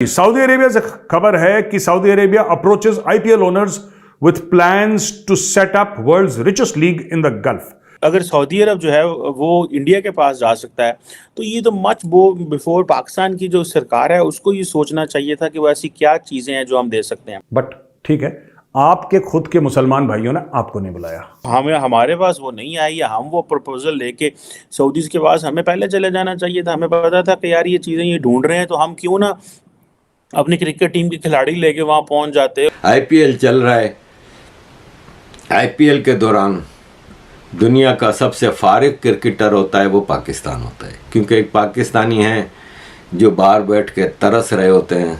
Saudi Arabia से खबर है कि Saudi Arabia approaches IPL owners with plans to set up world's richest league in the Gulf. अगर सऊदी अरब जो है वो इंडिया के पास जा सकता है तो ये तो मच बिफोर पाकिस्तान की जो सरकार है उसको ये सोचना चाहिए था कि वो ऐसी क्या चीजें हैं जो हम दे सकते हैं। बट ठीक है, आपके खुद के मुसलमान भाइयों ने आपको नहीं बुलाया। हमारे पास वो नहीं आई या हम वो प्रपोजल लेके सऊदीज के पास हमें पहले चले जाना चाहिए था। हमें पता था कि यार ये चीजें ये ढूंढ रहे हैं तो हम क्यों ना अपनी क्रिकेट टीम के खिलाड़ी लेके वहां पहुंच जाते। आईपीएल चल रहा है। आईपीएल के दौरान दुनिया का सबसे फारिग क्रिकेटर होता है वो पाकिस्तान होता है, क्योंकि एक पाकिस्तानी है जो बाहर बैठ के तरस रहे होते हैं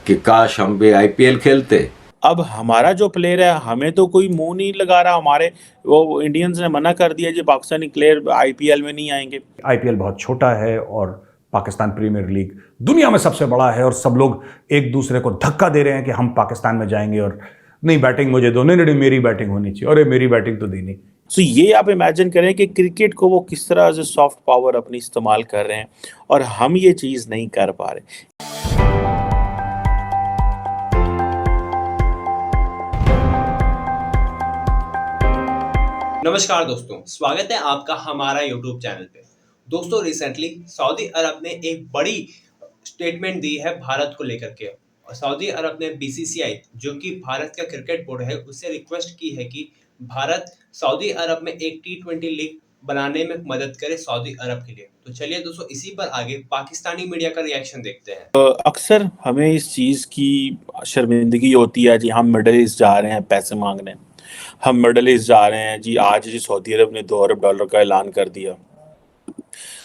कि काश हम भी आईपीएल खेलते। अब हमारा जो प्लेयर है हमें तो कोई मुंह नहीं लगा रहा। हमारे वो इंडियंस ने मना कर दिया जी पाकिस्तानी प्लेयर आईपीएल में नहीं आएंगे। आईपीएल बहुत छोटा है और पाकिस्तान प्रीमियर लीग दुनिया में सबसे बड़ा है और सब लोग एक दूसरे को धक्का दे रहे हैं कि हम पाकिस्तान में जाएंगे और नहीं बैटिंग मुझे दो, नहीं मेरी बैटिंग होनी चाहिए, अरे मेरी बैटिंग तो दी नहीं। तो ये आप इमेजिन करें कि क्रिकेट को वो किस तरह से सॉफ्ट पावर अपनी इस्तेमाल कर रहे हैं और हम ये चीज़ नहीं कर पा रहे। नमस्कार दोस्तों, स्वागत है आपका हमारा YouTube चैनल पे। दोस्तों, रिसेंटली सऊदी अरब ने एक बड़ी स्टेटमेंट दी है भारत को लेकर के। और सऊदी अरब ने बीसीसीआई, जो कि भारत का क्रिकेट बोर्ड है, उससे रिक्वेस्ट की है कि भारत सऊदी अरब में एक T20 लीग बनाने में मदद करे सऊदी अरब के लिए। तो चलिए दोस्तों, इसी पर आगे पाकिस्तानी मीडिया का रिएक्शन देखते हैं। अक्सर हमें इस चीज़ की शर्मिंदगी होती है जी, हम मिडल ईस्ट जा रहे हैं पैसे मांगने, हम मिडल ईस्ट जा रहे हैं जी। आज जी सऊदी अरब ने $2 अरब का ऐलान कर दिया।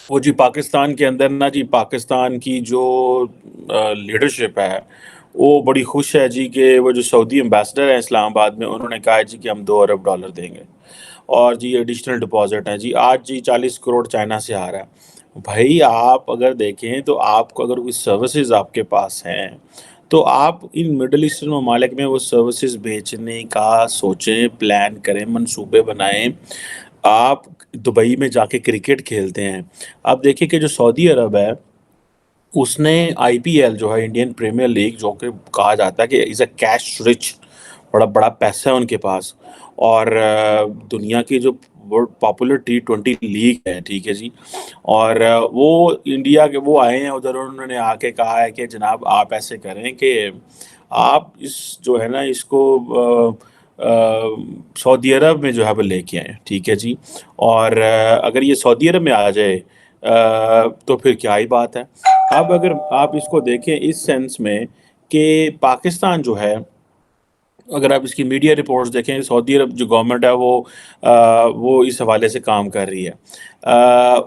वो जी पाकिस्तान के अंदर ना जी, पाकिस्तान की जो लीडरशिप है वो बड़ी खुश है जी कि वो जो सऊदी एम्बेसडर है इस्लामाबाद में, उन्होंने कहा है जी कि हम $2 अरब देंगे और जी एडिशनल डिपॉजिट है जी। आज जी 40 करोड़ चाइना से आ रहा है। भाई आप अगर देखें तो आपको अगर कोई सर्विसेज आपके पास हैं तो आप इन मिडल ईस्टर्न ममालिक में वो सर्विसेज बेचने का सोचें, प्लान करें, मंसूबे बनाएं। आप दुबई में जाके क्रिकेट खेलते हैं। आप देखिए कि जो सऊदी अरब है उसने आईपीएल जो है इंडियन प्रीमियर लीग, जो कि कहा जाता है कि इज़ अ कैश रिच, बड़ा बड़ा पैसा है उनके पास। और दुनिया की जो पॉपुलर T20 लीग है, ठीक है जी। और वो इंडिया के वो आए हैं उधर, उन्होंने आके कहा है कि जनाब आप ऐसे करें कि आप इस जो है ना इसको सऊदी अरब में जो है वो लेके आए, ठीक है जी। और अगर ये सऊदी अरब में आ जाए तो फिर क्या ही बात है। अब अगर आप इसको देखें इस सेंस में कि पाकिस्तान जो है, अगर आप इसकी मीडिया रिपोर्ट्स देखें, सऊदी अरब जो गवर्नमेंट है वो इस हवाले से काम कर रही है।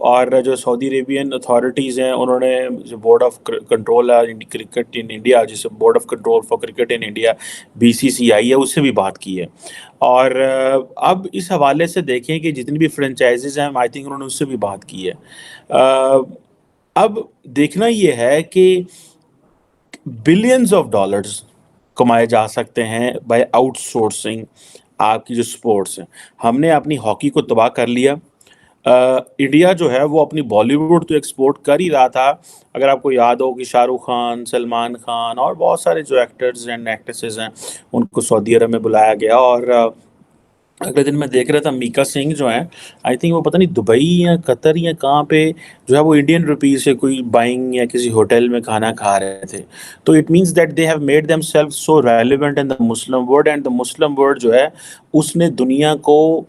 और जो सऊदी अरेबियन अथॉरिटीज़ हैं उन्होंने जो board of control cricket in India, जिसे board of control for cricket in India BCCI है, उससे भी बात की है। और अब इस हवाले से देखें कि जितनी भी फ्रेंचाइजीज़ हैं, आई थिंक उन्होंने उससे भी बात की है। अब देखना ये है कि बिलियंस ऑफ डॉलर्स कमाए जा सकते हैं बाय आउटसोर्सिंग आपकी जो स्पोर्ट्स हैं। हमने अपनी हॉकी को तबाह कर लिया। इंडिया जो है वो अपनी बॉलीवुड तो एक्सपोर्ट कर ही रहा था। अगर आपको याद हो कि शाहरुख खान, सलमान खान और बहुत सारे जो एक्टर्स एंड एक्ट्रेसेस हैं उनको सऊदी अरब में बुलाया गया। और अगले दिन मैं देख रहा था मीका सिंह जो है, आई थिंक वो पता नहीं दुबई या कतर या कहाँ पे जो है वो इंडियन रुपीज़ से कोई बाइंग या किसी होटल में खाना खा रहे थे। तो it means that they have made themselves so relevant in the Muslim world, and the Muslim world जो है उसने दुनिया को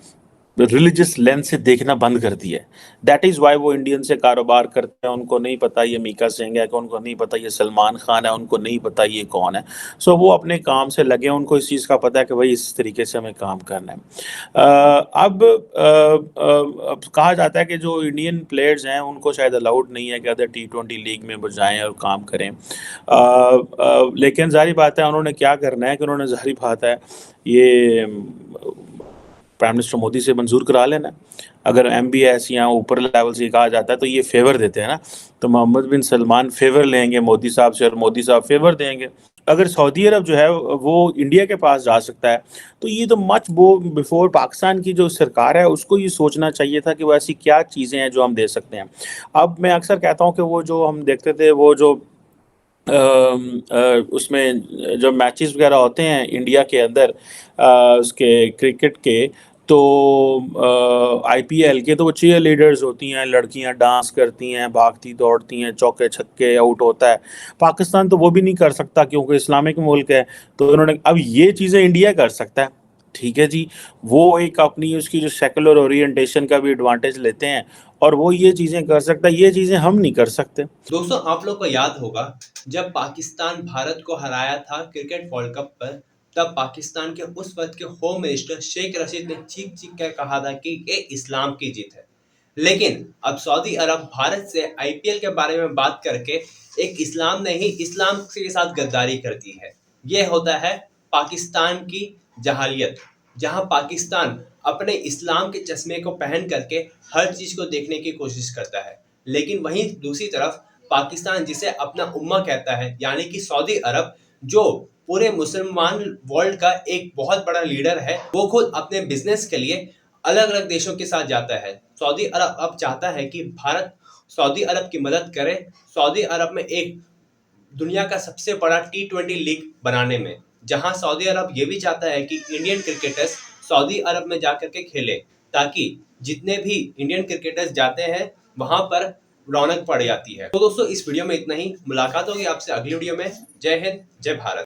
रिलीजियस लेंस से देखना बंद कर दिया है। दैट इज़ वाई वो इंडियन से कारोबार करते हैं। उनको नहीं पता ये मीका सिंह है, उनको नहीं पता ये सलमान खान है, उनको नहीं पता ये कौन है। सो वो अपने काम से लगे हैं, उनको इस चीज़ का पता है कि भाई इस तरीके से हमें काम करना है। अब कहा जाता है कि जो इंडियन प्लेयर्स हैं उनको शायद अलाउड नहीं है कि अदर T20 लीग में वो जाएँ और काम करें। लेकिन ज़ाहिर बात है उन्होंने क्या करना है कि उन्होंने ज़ाहिर बात है ये प्राइम मिनिस्टर मोदी से मंजूर करा लेना। अगर MBS या ऊपर लेवल से कहा जाता है तो ये फेवर देते हैं ना, तो मोहम्मद बिन सलमान फेवर लेंगे मोदी साहब से और मोदी साहब फेवर देंगे। अगर सऊदी अरब जो है वो इंडिया के पास जा सकता है तो ये तो मच बिफोर पाकिस्तान की जो सरकार है उसको ये सोचना चाहिए था कि वो ऐसी क्या चीज़ें हैं जो हम दे सकते हैं। अब मैं अक्सर कहता हूँ कि वो जो हम देखते थे वो जो उसमें जो मैचेस वगैरह होते हैं इंडिया के अंदर उसके क्रिकेट के, तो आईपीएल के, तो वो चीयर लीडर्स होती हैं, लड़कियां डांस करती हैं, भागती दौड़ती हैं, चौके छक्के आउट होता है। पाकिस्तान तो वो भी नहीं कर सकता क्योंकि इस्लामिक मुल्क है। तो उन्होंने अब ये चीज़ें इंडिया कर सकता है, ठीक है जी। वो एक अपनी उसकी जो सेकुलर ओरिएंटेशन का भी एडवांटेज लेते हैं और वो ये चीज़ें कर सकता है, ये चीज़ें हम नहीं कर सकते। दोस्तों, आप लोग को याद होगा जब पाकिस्तान भारत को हराया था क्रिकेट वर्ल्ड कप पर, तब पाकिस्तान के उस वक्त के होम मिनिस्टर शेख रशीद ने चीख चीख कर कहा था कि ये इस्लाम की जीत है। लेकिन अब सऊदी अरब भारत से आईपीएल के बारे में बात करके एक इस्लाम ने ही इस्लाम के साथ गद्दारी कर दी है। यह होता है पाकिस्तान की जहालियत, जहां पाकिस्तान अपने इस्लाम के चश्मे को पहन करके हर चीज को देखने की कोशिश करता है। लेकिन वहीं दूसरी तरफ पाकिस्तान, जिसे अपना उम्मा कहता है, यानी कि सऊदी अरब, जो पूरे मुसलमान वर्ल्ड का एक बहुत बड़ा लीडर है, वो खुद अपने बिजनेस के लिए अलग अलग देशों के साथ जाता है। सऊदी अरब अब चाहता है कि भारत सऊदी अरब की मदद करे सऊदी अरब में एक दुनिया का सबसे बड़ा T20 लीग बनाने में, जहां सऊदी अरब ये भी चाहता है कि इंडियन क्रिकेटर्स सऊदी अरब में जाकर के खेले, ताकि जितने भी इंडियन क्रिकेटर्स जाते हैं वहां पर रौनक पड़ जाती है। तो दोस्तों, इस वीडियो में इतना ही। मुलाकात होगी आपसे अगली वीडियो में। जय हिंद, जय भारत।